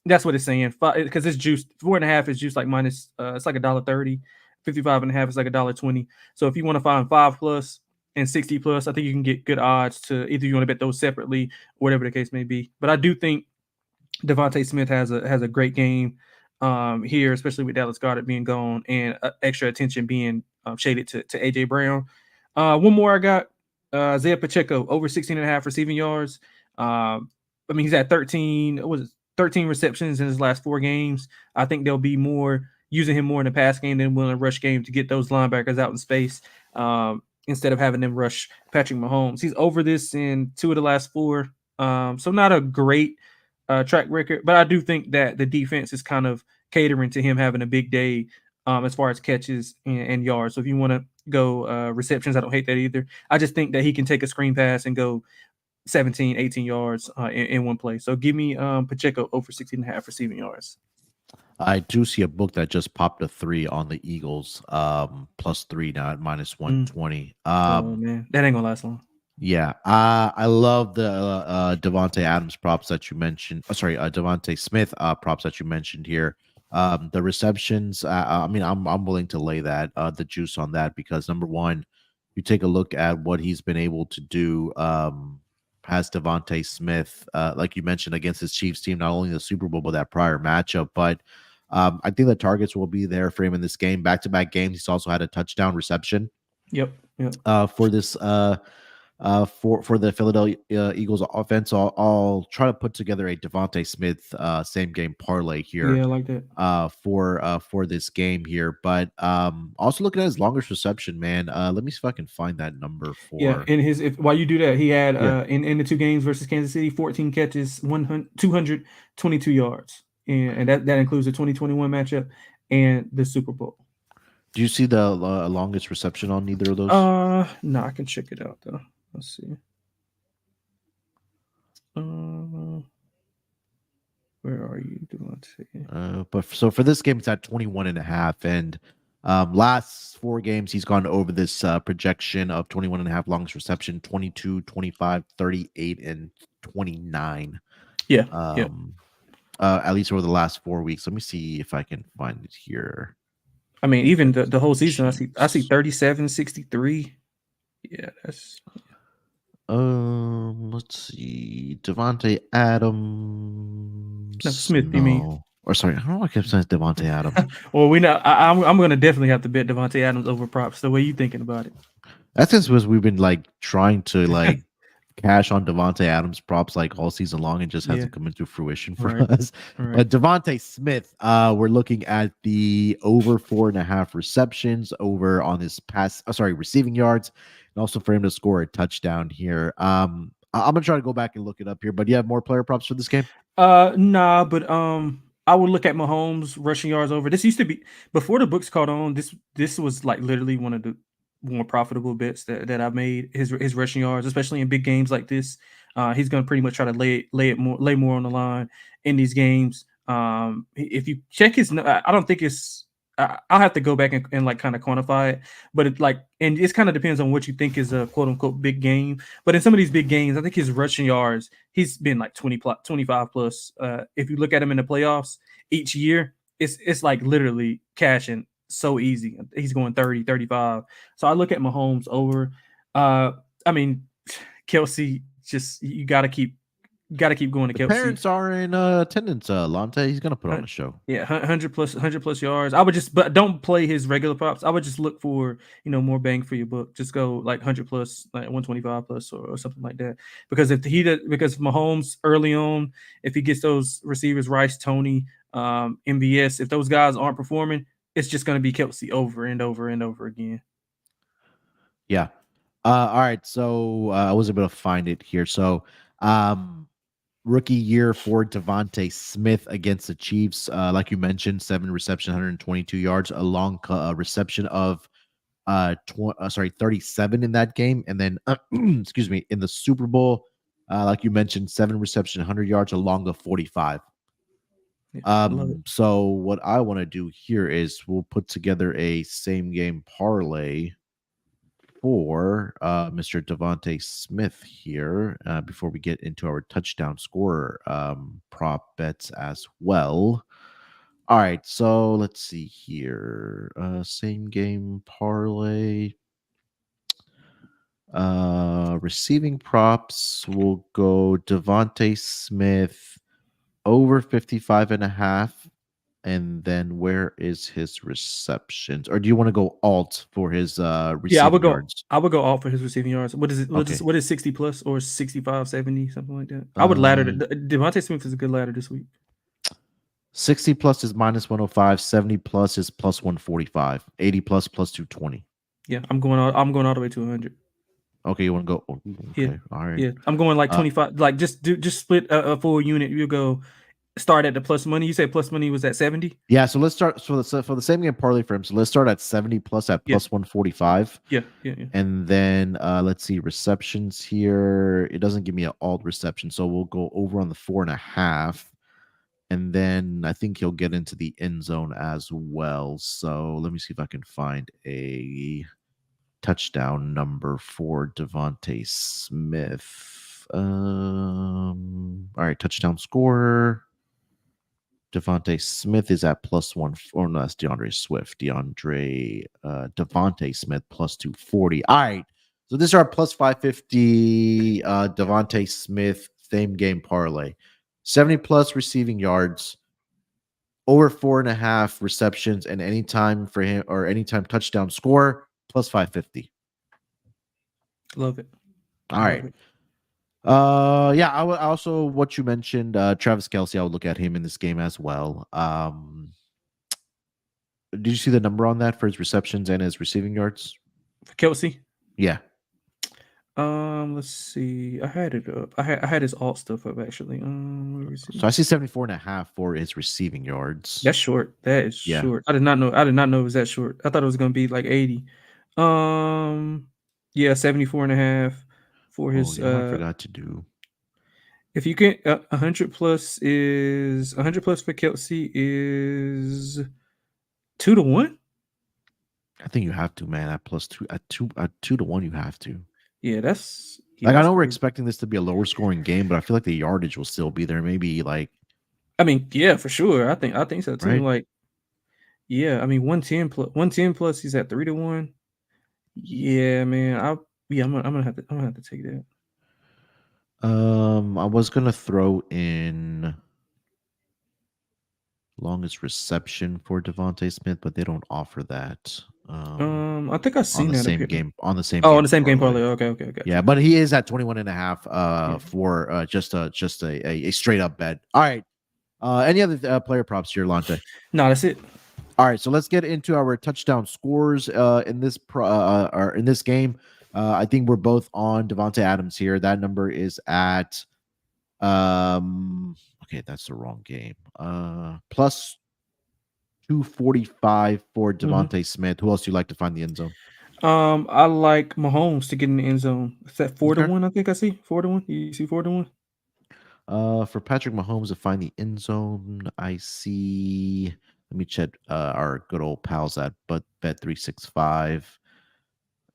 saying. Because it's juiced. 4.5 is juiced like minus. It's like $1.30. 55.5 is like $1.20. So if you want to find 5+ and 60+, I think you can get good odds to either you want to bet those separately, whatever the case may be. But I do think Devontae Smith has a great game here, especially with Dallas Goedert being gone and extra attention being shaded to AJ Brown. One more I got. Isaiah Pacheco over 16.5 receiving yards. I mean, he's at 13 receptions in his last 4 games. I think they'll be using him more in the pass game than in a rush game to get those linebackers out in space instead of having them rush Patrick Mahomes. He's over this in 2 of the last 4. So not a great track record, but I do think that the defense is kind of catering to him having a big day as far as catches and yards. So if you want to go receptions, I don't hate that either. I just think that he can take a screen pass and go 17, 18 yards in one play. So give me Pacheco over 16.5 receiving yards.
I do see a book that just popped a 3 on the Eagles, +3 now at -120.
Oh man, that ain't gonna last long.
Yeah, I love the Devontae Adams props that you mentioned. Devontae Smith props that you mentioned here. The receptions, I mean, I'm willing to lay that the juice on that, because number one, you take a look at what he's been able to do. Has Devontae Smith, like you mentioned, against his Chiefs team, not only the Super Bowl but that prior matchup. But I think the targets will be there for him in this game. Back-to-back games, he's also had a touchdown reception.
Yep.
For this for the Philadelphia Eagles offense. So I'll try to put together a Devontae Smith same game parlay here.
Yeah, I like that.
For this game here. But also looking at his longest reception, man. Let me see if I can find that number for.
Yeah, while you do that, he had in the 2 games versus Kansas City, 14 catches, 222 yards, and that includes the 2021 matchup and the Super Bowl.
Do you see the longest reception on either of those?
No, I can check it out though. Let's see. Where are you, Devontae?
But so for this game, it's at 21.5, and last 4 games he's gone over this projection of 21.5 longest reception: 22, 25, 38, and 29.
Yeah.
at least over the last 4 weeks. Let me see if I can find it here.
I mean, even the whole season, I see
Chiefs.
37, 63. Yeah, that's
Let's see. Devontae
no
Adams.
Smith. You mean?
No. Or sorry, I don't know why I kept saying Devontae Adams.
Well, we know I'm going to definitely have to bet Devontae Adams over props. The way you thinking about it?
That's just because we've been like trying to like cash on Devontae Adams props like all season long and just
Yeah.
hasn't come into fruition for
Right.
us.
Right.
But Devontae Smith, we're looking at the over 4.5 receptions over on his receiving yards, and also for him to score a touchdown here. I'm gonna try to go back and look it up here, but you have more player props for this game?
Nah, but I would look at Mahomes rushing yards over. This used to be before the books caught on. This was like literally one of the more profitable bets that I made. His rushing yards, especially in big games like this. He's gonna pretty much try to lay more on the line in these games. If you check I don't think it's. I'll have to go back and like kind of quantify it, but and it kind of depends on what you think is a quote unquote big game. But in some of these big games, I think his rushing yards, he's been like 25 plus. If you look at him in the playoffs each year, it's like literally cashing so easy. He's going 30, 35. So I look at Mahomes over. I mean, Kelsey, just you gotta keep going to
The
Kelsey.
parents are in attendance. Lonte, he's gonna put on a show.
Yeah, 100 plus yards. I would but don't play his regular props. I would just look for more bang for your buck. Just go like 100 plus, like 125 plus, or something like that. Because because Mahomes early on, if he gets those receivers, Rice, Tony, MBS, if those guys aren't performing, it's just going to be Kelsey over and over and over again.
Yeah. All right. So I was able to find it here. So rookie year for Devontae Smith against the Chiefs. Like you mentioned, 7 reception, 122 yards, a long reception of 37 in that game. And then excuse me, in the Super Bowl, like you mentioned, 7 reception, 100 yards, a long of 45.
Yeah, I love it.
So what I want to do here is we'll put together a same game parlay for Mr. Devontae Smith here before we get into our touchdown scorer prop bets as well. All right, so let's see here. Same game parlay. Receiving props will go Devontae Smith over 55.5. And then where is his receptions? Or do you want to go alt for his
Yeah, I would
receiving
go.
yards?
I would go all for his receiving yards. What is it?
Okay.
What is 60 plus or 65, 70, something like that? I would ladder.
Uh,
Devontae Smith is a good ladder this week.
60 plus is minus 105, 70 plus is plus 145, 80 plus plus 220.
Yeah, I'm going all the way to 100.
Okay, you want to go?
Yeah,
Okay, all right.
yeah. I'm going like
Uh,
25. Like just split a full unit. You go start at the plus money. You said plus money was at 70.
yeah, so let's start for the same game parlay for him. So let's start at 70 plus at
Yeah,
plus 145.
yeah, yeah, yeah.
And then let's see receptions here. It doesn't give me an alt reception, so we'll go over on the 4.5. And then I think he'll get into the end zone as well. So let me see if I can find a touchdown number for Devontae Smith. All right, touchdown scorer. Devontae Smith is at plus one. Or no, that's DeAndre Swift. Devontae Smith plus 240. All right. So this is our plus 550 Devontae Smith same game parlay. 70 plus receiving yards, over 4.5 receptions, and anytime for him or anytime touchdown score plus 550.
Love it.
All
Love
right.
it.
Yeah, I would also what you mentioned, Travis Kelsey, I would look at him in this game as well. Did you see the number on that for his receptions and his receiving yards?
For Kelsey.
Yeah.
Let's see. I had it up. I had his alt stuff up actually. Where is he?
So I see 74.5 for his receiving yards.
That's short. That is
Yeah.
short. I did not know it was that short. I thought it was gonna be like 80. Yeah, 74 and a half for
Oh,
his
you know what I forgot to do?
if you can 100 plus is 100 plus for Kelsey is 2-1.
I think you have to, man. At plus two, at 2 to 1, you have to.
Yeah,
Like I
that's
know we're
crazy.
expecting this to be a lower scoring game, but I feel like the yardage will still be there. Maybe like
I mean, yeah, for sure. I think so too.
right?
Like, yeah, I mean, 110 plus he's at 3-1. Yeah, man. I'm gonna have to take that.
I was gonna throw in longest reception for Devontae Smith, but they don't offer that.
I think I
On
seen
the
that up
same
here.
game on the same
Oh, on
game
the same game
parlay.
parlay. Okay, okay, got
Yeah,
you.
but he is at 21 and a half
Yeah.
for just a straight up bet. All right. Any other player props here, Lonte?
No, that's it.
All right, so let's get into our touchdown scores in this or in this game. I think we're both on Devonte Adams here. That number is at okay, that's the wrong game. Plus 245 for
Hmm.
Devonte Smith. Who else do you like to find the end zone?
I like Mahomes to get in the end zone. Is that four to
Okay.
one? I think I see 4-1. You see 4-1?
For Patrick Mahomes to find the end zone, I see. Let me check our good old pals at Bet365.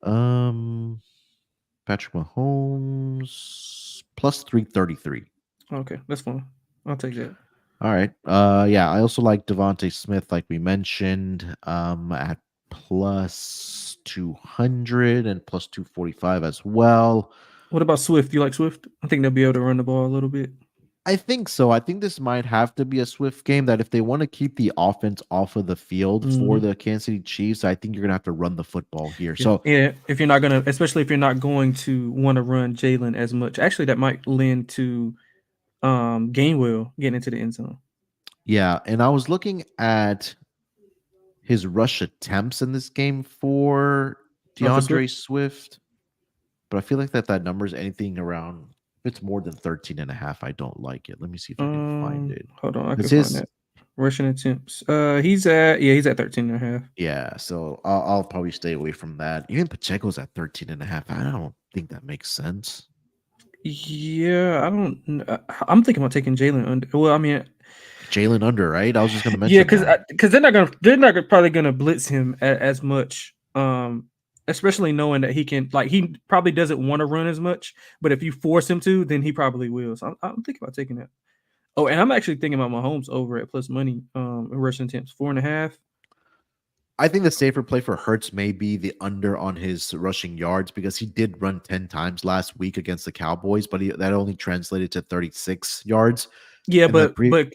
Um, Patrick Mahomes plus 333.
Okay, that's fine. I'll take that.
All right. Yeah, I also like Devontae Smith, like we mentioned, at plus 200 and plus 245 as well.
What about Swift? You like Swift? I think they'll be able to run the ball a little bit.
I think so. I think this might have to be a Swift game that if they want to keep the offense off of the field for
Hmm.
the Kansas City Chiefs, I think you're gonna have to run the football here.
Yeah,
So
yeah. If you're not gonna, especially if you're not going to want to run Jalen as much, actually, that might lend to Gainwell getting into the end zone.
yeah, and I was looking at his rush attempts in this game for
Oh, for Swift.
DeAndre Swift, but I feel like that number is anything around if it's more than 13 and a half, I don't like it. Let me see if I can find it.
Hold on, I
Because
can find
his
that. Rushing attempts. He's at 13.5.
yeah, so I'll probably stay away from that. Even Pacheco's at 13 and a half. I don't think that makes sense.
Yeah, I don't. I'm thinking about taking Jalen under. Well, I mean,
Jalen under, right? I was just gonna
yeah,
mention
because
that.
probably gonna blitz him as much. Especially knowing that he can, like, he probably doesn't want to run as much, but if you force him to, then he probably will. So I'm thinking about taking that. Oh, and I'm actually thinking about Mahomes over at plus money. In rushing attempts 4.5.
I think the safer play for Hertz may be the under on his rushing yards because he did run 10 times last week against the Cowboys, but that only translated to 36 yards.
Yeah,
And the pre
but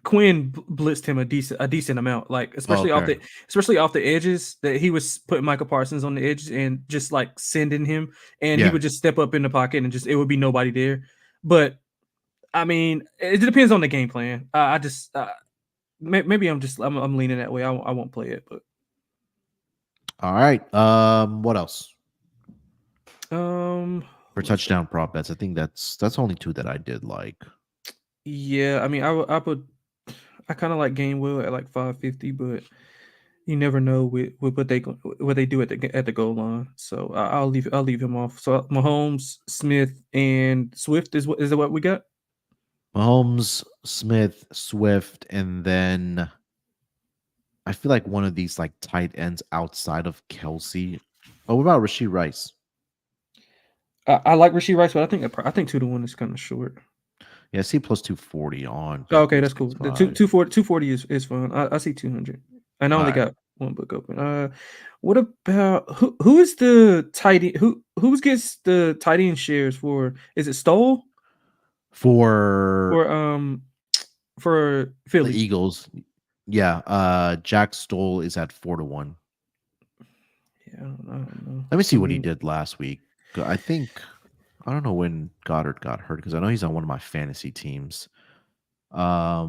Quinn blitzed him a decent amount, like
oh, okay.
especially off the edges that he was putting Michael Parsons on the edges and just like sending him, and he
Yeah.
would just step up in the pocket and just it would be nobody there. But I mean, it depends on the game plan. I just maybe I'm leaning that way. I won't play it, but
All right. What else?
um,
For
let's see.
touchdown prop bets. I think that's only two that I did like.
Yeah, I mean, I kind of like Gainwell at like 550, but you never know with what they do at the goal line. So I'll leave him off. So Mahomes, Smith, and Swift is what we got.
Mahomes, Smith, Swift, and then I feel like one of these like tight ends outside of Kelsey. Oh, what about Rasheed Rice?
I like Rasheed Rice, but I think 2-1 is kind of short.
Yeah, see plus 240 on
Oh,
bet
okay, that's cool. The
365.
240 is fine. I see 200, and I
All
only
right.
got one book open. What about who is the tight end? Who gets the tight end shares for? Is it Stoll
For
or for
the
Philly?
Eagles, yeah, Jack Stoll is at 4-1.
Yeah, I don't know.
Let me see
I
what he
mean,
did last week. I think I don't know when Goddard got hurt because I know he's on one of my fantasy teams. Yeah,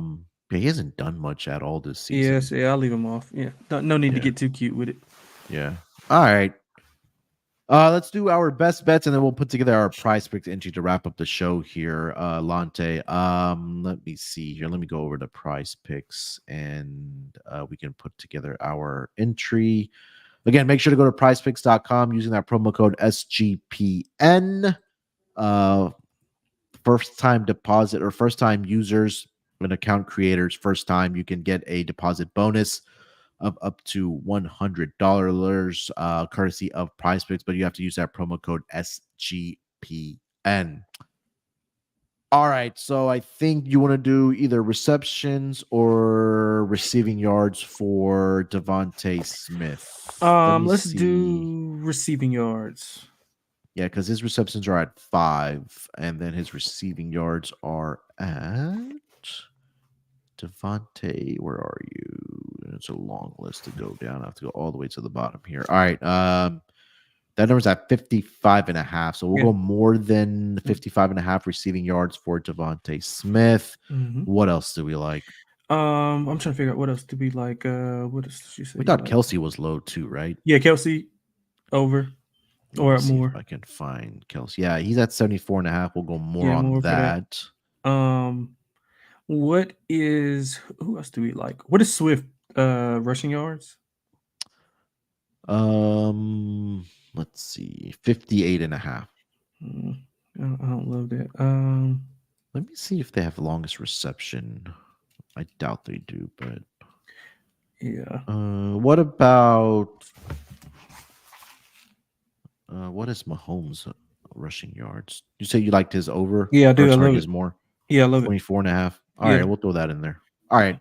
he hasn't done much at all this
yes,
season.
yeah, I'll leave him off. Yeah, no need to
Yeah,
get too cute with it.
yeah. All right. Let's do our best bets and then we'll put together our prize picks entry to wrap up the show here, Lonte. Let me see here. Let me go over the prize picks and we can put together our entry. Again, make sure to go to prizepicks.com using that promo code SGPN. Uh, first time deposit or first time users and account creators, first time you can get a deposit bonus of up to $100, courtesy of PrizePicks, but you have to use that promo code SGPN. All right, so I think you want to do either receptions or receiving yards for Devontae Smith. Let me
Let's
see.
do receiving yards.
Yeah, because his receptions are at 5, and then his receiving yards are at Devontae. Where are you? It's a long list to go down. I have to go all the way to the bottom here. All right. That number's at 55 and a half. So we'll
Yeah.
go more than 55 and a half receiving yards for Devontae Smith.
Mm-hmm.
What else do we like?
I'm trying to figure out what else to be like. What else did she say
We
you
thought
like?
Kelsey was low too, right?
Yeah, Kelsey over
Let
or
me
at
see if
more.
I can find Kelsey. Yeah, he's at 74 and a half. We'll go more
Yeah,
on
more for that.
that.
Um, what is who else do we like? What is Swift rushing yards?
Let's see. 58 and a half.
Mm, I don't love that.
Let me see if they have longest reception. I doubt they do, but
Yeah.
what about what is Mahomes rushing yards? You say you liked his over?
Yeah, I
Or
do. I
sorry,
love it.
his more?
Yeah, I love it.
24 and a half. All
Yeah.
right, we'll throw that in there. All right.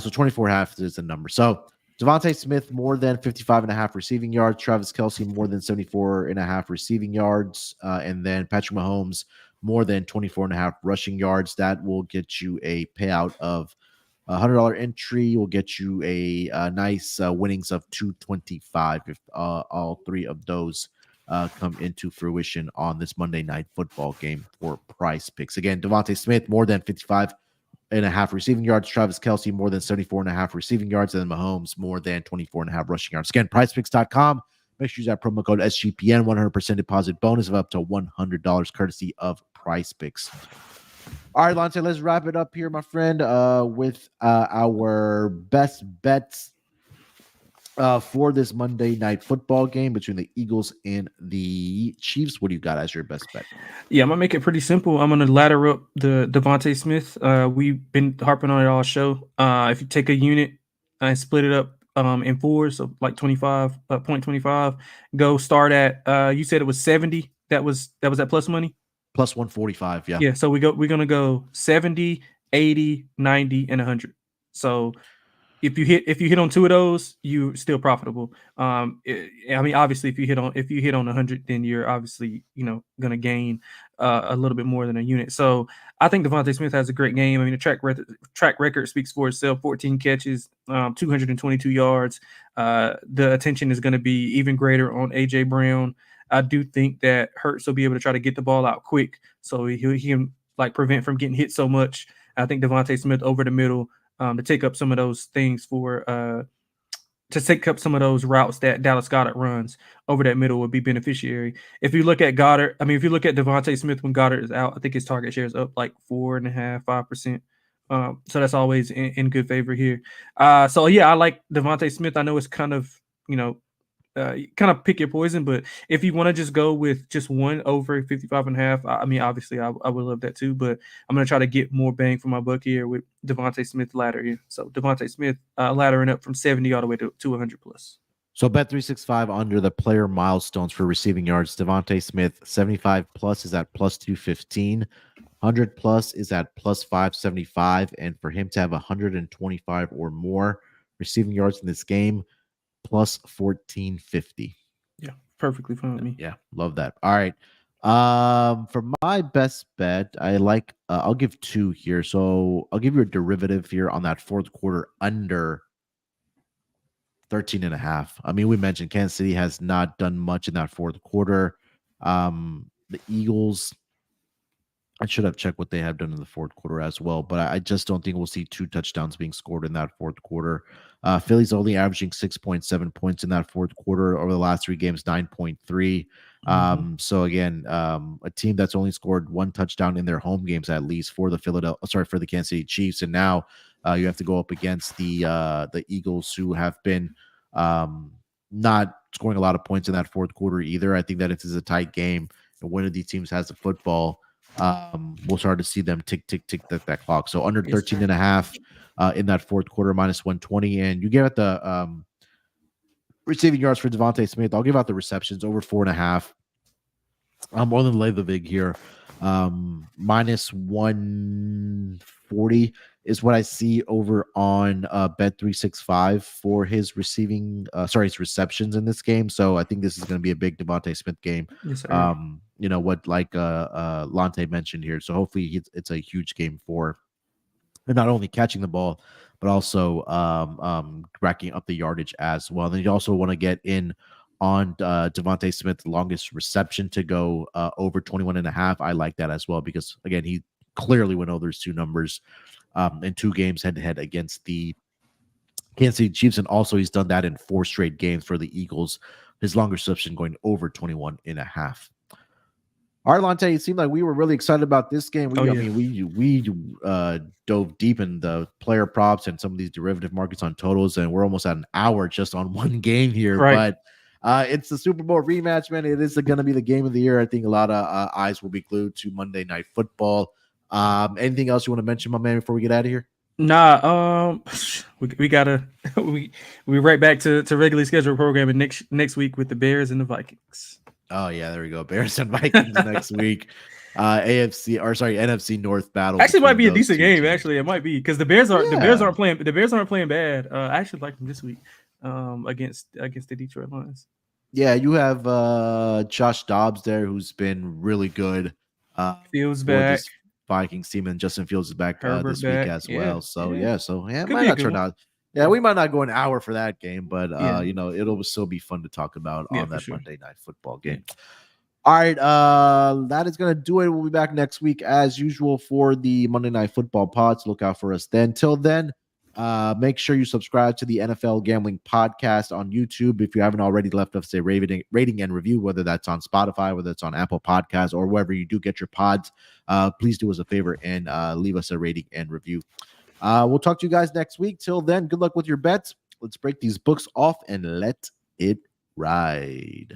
So 24 and a half is the number. So Devontae Smith more than 55 and a half receiving yards. Travis Kelsey more than 74 and a half receiving yards. And then Patrick Mahomes more than 24 and a half rushing yards. That will get you a payout of $100 entry. Will get you a nice winnings of 225 if all three of those come into fruition on this Monday night football game for Prize Picks. Again, Devontae Smith more than 55 and a half receiving yards. Travis Kelsey more than 74 and a half receiving yards. And then Mahomes more than 24 and a half rushing yards. Again, prizepicks.com. Make sure you use that promo code SGPN, 100% deposit bonus of up to $100 courtesy of PrizePicks. All right, Lonte, let's wrap it up here, my friend, with our best bets for this Monday night football game between the Eagles and the Chiefs. What do you got as your best bet?
Yeah, I'm gonna make it pretty simple. I'm gonna ladder up the Devontae Smith. We've been harping on it all show. If you take a unit and split it up in fours, so like 25, 0.25, go start at you said it was 70. That was at plus money.
Plus 145, yeah.
Yeah, so we're gonna go 70, 80, 90, and 100. So if you hit on two of those, you still profitable. I mean, obviously, if you hit on 100, then you're obviously gonna gain a little bit more than a unit. So I think Devontae Smith has a great game. I mean, the track record speaks for itself. 14 catches, 222 yards. The attention is going to be even greater on AJ Brown. I do think that Hurts will be able to try to get the ball out quick, so he can like prevent from getting hit so much. I think Devontae Smith over the middle to take up some of those things to take up some of those routes that Dallas Goedert runs over that middle would be beneficiary. If you look at if you look at Devontae Smith when Goddard is out, I think his target share is up like 4.5%, 5%. So that's always in good favor here. So yeah, I like Devontae Smith. I know it's kind of, kind of pick your poison, but if you want to just go with just one over 55 and a half, I mean, obviously I would love that too, but I'm going to try to get more bang for my buck here with Devontae Smith ladder here. So Devontae Smith laddering up from 70 all the way to 100 plus.
So Bet365 under the player milestones for receiving yards. Devontae Smith, 75 plus is at plus 215. 100 plus is at plus 575. And for him to have 125 or more receiving yards in this game, plus 1450.
Yeah, perfectly fine with me.
Yeah, love that. All right. For my best bet, I like I'll give two here. So I'll give you a derivative here on that fourth quarter under 13 and a half. I mean, we mentioned Kansas City has not done much in that fourth quarter. The Eagles, I should have checked what they have done in the fourth quarter as well, but I just don't think we'll see two touchdowns being scored in that fourth quarter. Philly's only averaging 6.7 points in that fourth quarter over the last three games, 9.3. So again, a team that's only scored one touchdown in their home games at least for the for the Kansas City Chiefs, and now you have to go up against the Eagles, who have been not scoring a lot of points in that fourth quarter either. I think that if this is a tight game and one of these teams has the football, we'll start to see them tick that clock. So under 13 and a half in that fourth quarter, minus 120. And you give it the receiving yards for Devontae Smith. I'll give out the receptions over 4.5. I'm more than lay the vig here. Minus 140 is what I see over on Bet 365 for his his receptions in this game. So I think this is going to be a big Devontae Smith game.
Yes, sir.
What like Lonte mentioned here. So hopefully it's a huge game for and not only catching the ball, but also racking up the yardage as well. And then you also want to get in on Devontae Smith's longest reception to go over 21 and a half. I like that as well because, again, he clearly went over those two numbers in 2 games head-to-head against the Kansas City Chiefs. And also he's done that in 4 straight games for the Eagles. His longest reception going over 21 and a half. All right, Lonte, it seemed like we were really excited about this game. We dove deep in the player props and some of these derivative markets on totals, and we're almost at an hour just on one game here.
Right.
But it's the Super Bowl rematch, man. It is going to be the game of the year. I think a lot of eyes will be glued to Monday Night Football. Anything else you want to mention, my man, before we get out of here?
Nah, we gotta we right back to regularly scheduled programming next week with the Bears and the Vikings.
Oh yeah, there we go. Bears and Vikings next week. NFC North battle.
Actually, might be a decent game.
Teams.
Actually, it might be because the Bears aren't playing bad. I actually like them this week against the Detroit Lions.
Yeah, you have Josh Dobbs there, who's been really good.
Fields back.
This Vikings team, and Justin Fields is back this week as well. So it might not turn out. Yeah, we might not go an hour for that game, but it'll still be fun to talk about on that Monday Night Football game. All right, that is going to do it. We'll be back next week as usual for the Monday Night Football pods. Look out for us then. Till then, make sure you subscribe to the NFL Gambling Podcast on YouTube. If you haven't already, left us a rating and review, whether that's on Spotify, whether it's on Apple Podcasts, or wherever you do get your pods. Please do us a favor and leave us a rating and review. We'll talk to you guys next week. Till then, good luck with your bets. Let's break these books off and let it ride.